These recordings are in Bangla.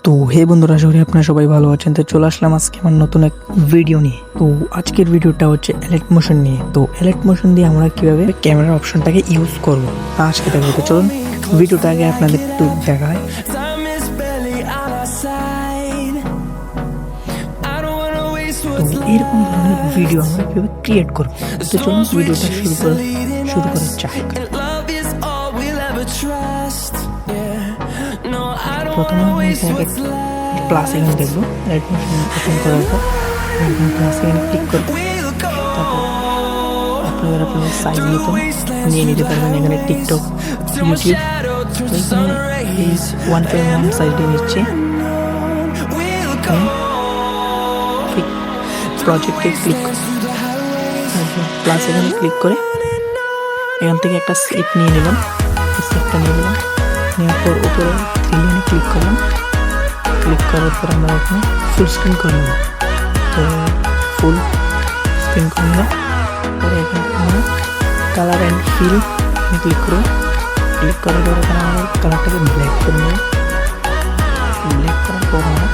তো হে বন্ধুরা, আশা করি আপনারা সবাই ভালো আছেন। তো চলে আসলাম আজকে আমার নতুন এক ভিডিও নিয়ে। তো আজকের ভিডিওটা হচ্ছে Alartmotion নিয়ে। তো Alartmotion দিয়ে আমরা কিভাবে ক্যামেরার অপশনটাকে ইউজ করব তা আজকে দেখবো। তো চলুন ভিডিওটা আগে আপনাদের একটু দেখায়। তো এরকম ধরনের ভিডিও আমরা কিভাবে ক্রিয়েট করবো, তো চলুন ভিডিওটা শুরু করা যাক। প্রথমে আমরা এখানে প্লাস এখানে দেখবো, Alartmotion ওপেন করার পর প্লাস এখানে ক্লিক করবো। তারপর আপনারা আপনাদের সাইজ মতো নিয়ে নিতে পারবেন। এখানে টিকটক, ইউটিউব, তো এখানে এই 1.1 সাইজটি নিচ্ছে। প্রজেক্টে ক্লিক প্লাস এখানে ক্লিক করে এখান থেকে একটা স্লিপ নিয়ে নিলাম। স্লিপটা নিয়ে নিলাম, নেওয়ার পর উপরে থ্রি ক্লিক করলাম। ক্লিক করার পর আমরা এখানে ফুল স্ক্রিন করে নেব। তো ফুল স্ক্রিন করে নিলাম পরে এখানে আমরা কালার অ্যান্ড ফিল ক্লিক করব। ক্লিক করার পর এখানে আমরা কালারটাকে ব্ল্যাক করে নেব। ব্ল্যাক করার পর আমরা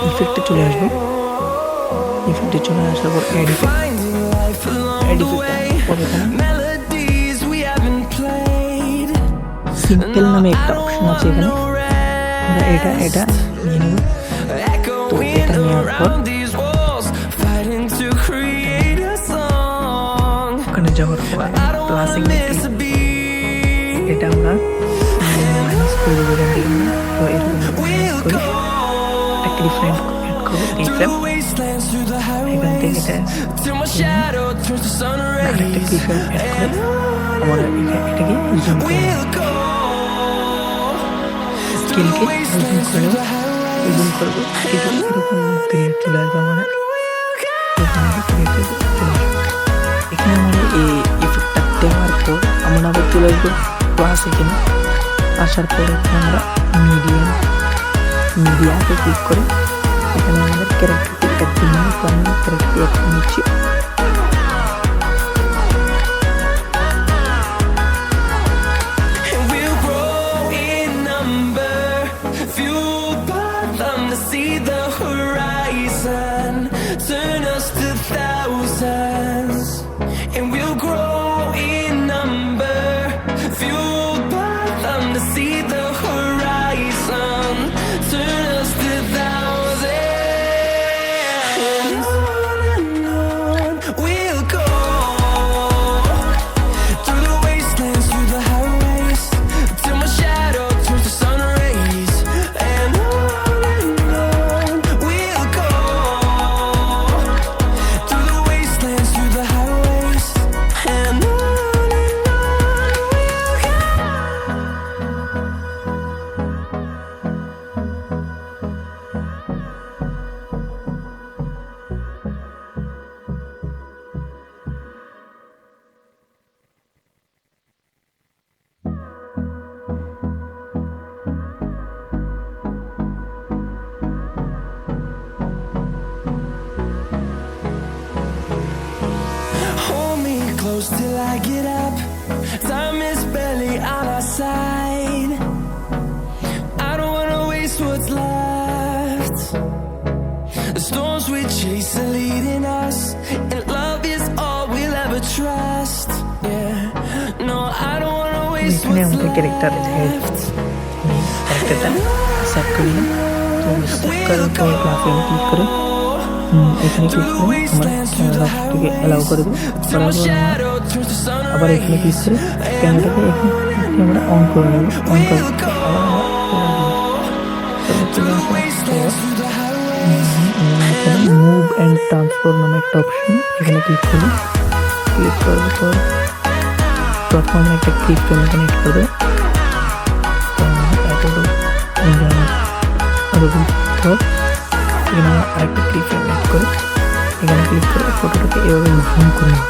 ইফেক্টে চলে আসবো। ইফেক্টে চলে আসার পর অ্যাড ইফেক্ট পরে এখানে সিম্পল নামে একটা অপশন আছে। এখানে আমরা এটা নিয়ে নেব। তো এটা নেওয়ার পর ওখানে যাওয়ার পর প্লাস এটা আমরা মাইনাস করে দেবো। তো এরকম মাইনাস করে একটা রিফ্রেন্ট অ্যাড করবো। রিফ্রেম এখান থেকে এটা আরেকটা রিফ্রেম অ্যাড করে আমরা এটাকে জুম করে স্কেলকে জুম করে নেব। জুম করবো এরকম ক্রিয়েট চলে আসবে। আমরা এখানে আমাদের এই ইফেক্টটা দেওয়ার পর আমরা আবার চলে আসবো প্লাস এখানে। আসার পর এখানে আমরা মিডিয়াতে ক্লিক করে এখানে আমাদের ক্যারেক্টারটি অ্যাড করে নেব। তো আমি ক্যারেক্টারটি অ্যাড করে নিচ্ছি। Till I get up, time is barely on our side. I don't wanna waste what's left. The storms we chase are leading us, and love is all we'll ever trust. Yeah, no, I don't wanna waste what's left. ক্যারেক্টারটা সেট করে নিলাম। তো সেট করার পর ক্লাসে ক্লিক করে এখানে ক্লিক করে আমরা ক্যামেরাটাকে অ্যালাউ করে দেবো। করার পর আবার এখানে ক্লিক করে ক্যামেরাটাকে এখানে আমরা অন করে নেব। অন করার পর মুভ অ্যান্ড ট্রান্সফার নামে একটা অপশন এখানে ক্লিক করবো। ক্লিক করার পর প্রথম একটা ক্লিক করে এখানে এড করে দেবো। এখানে আরেকটা ক্লিক অ্যাড করে এখানে ক্লিক করে ফটোটাকে এভাবে জুম করে নেব।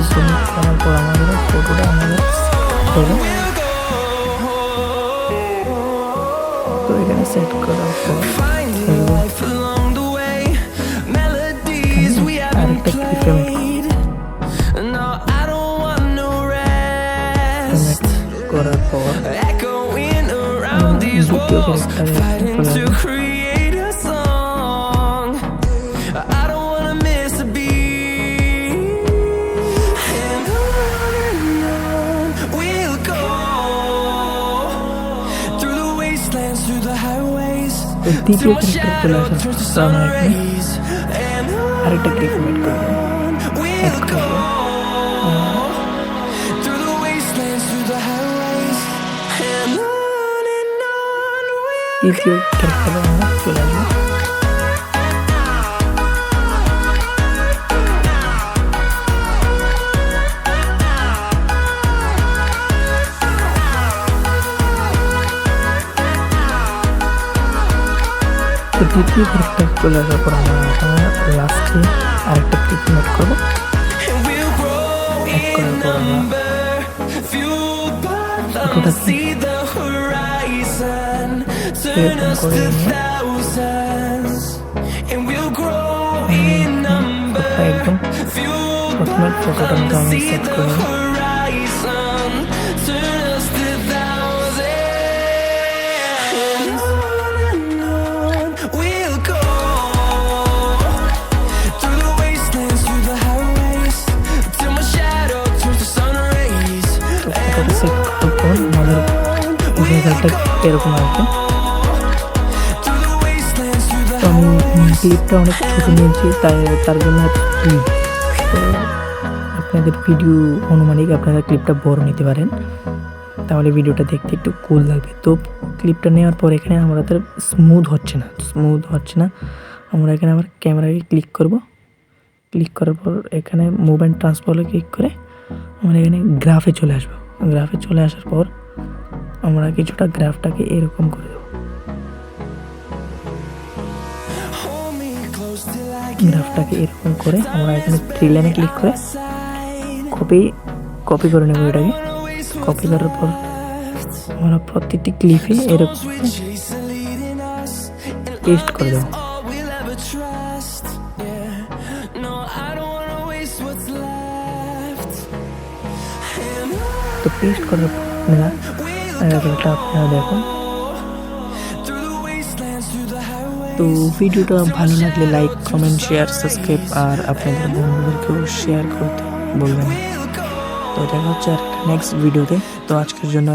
জুম করার পর আমাদের ফটোটা আমাদের করবো। তো এখানে সেট করার পর আরেকটা ক্লিক অটোমেট করার পর echoing around these দ্বিতীয় walls, ক্যারেক্টারে fighting চলে to আসবো। create a song. I don't wanna miss a beat, and on we'll go through the wastelands, through the highways, তো দ্বিতীয় till my ক্যারেক্টার চলে shadow আসার turns to পর sun আমরা এখানে rays, and আরেকটা ক্লিপ মেড করবো, অ্যাড we'll go করবো। through the wastelands, through the highways, and on we'll তৃতীয় ক্যারেক্টারে আমরা চলে আসবো। তো দ্বিতীয় ক্যারেক্টার চলে আসার পর আমরা লাস্টে আরেকটা ক্লিপ মেড করবো। and we'll grow অ্যাড করার in পর আমরা number, fueled by them to ফটোটাকে see the horizon, turn এরকম us করে to নিয়ে thousands, and we'll grow in number, ফটোটা একদম fueled প্রথমে by ফটোটা them to আমি see সেট the করে নিই। horizon, turn us to thousands, and on we'll go through the wastelands, through the highways, till my shadow turns to sun rays, তো ফটোটা সেট করার পর আমাদের রেজাল্টটা এরকম আসবে। through the wastelands, through the তো আমি ক্লিপটা অনেক ছোটো নিয়েছি, তার জন্য ক্লিপ, তো আপনাদের ভিডিও অনুমানিক আপনারা ক্লিপটা বড় নিতে পারেন, তাহলে ভিডিওটা দেখতে একটু কুল লাগবে। তো ক্লিপটা নেওয়ার পর এখানে আমাদের স্মুথ হচ্ছে না, আমরা এখানে আবার ক্যামেরাকে ক্লিক করব। ক্লিক করার পর এখানে মুভ অ্যান্ড ট্রান্সফর্মে ক্লিক করে আমরা এখানে গ্রাফে চলে আসবো। গ্রাফে চলে আসার পর আমরা কিছুটা গ্রাফটাকে এরকম করে দেবো। hold me close till I গ্রাফটাকে এরকম করে আমরা এখানে থ্রি লাইনে ক্লিক করে side. কপি করে নেবো এটাকে। Wanna waste কপি করার পর আমরা প্রতিটি ক্লিপে এরকম we chase are leading us, and paste করে দেবো। all we'll ever trust. Yeah, no, I don't wanna waste what's left. And তো পেস্ট করার পর আপনারা রেজাল্টটা আপনারা দেখুন। through the wastelands, through the highways. তো ভিডিওটা ভালো লাগলে লাইক, কমেন্ট, শেয়ার, সাবস্ক্রাইব আর আপনাদের বন্ধুদেরকেও শেয়ার করতে বলবেন। তো দেখা হচ্ছে আর নেক্সট ভিডিওতে। তো আজকের জন্য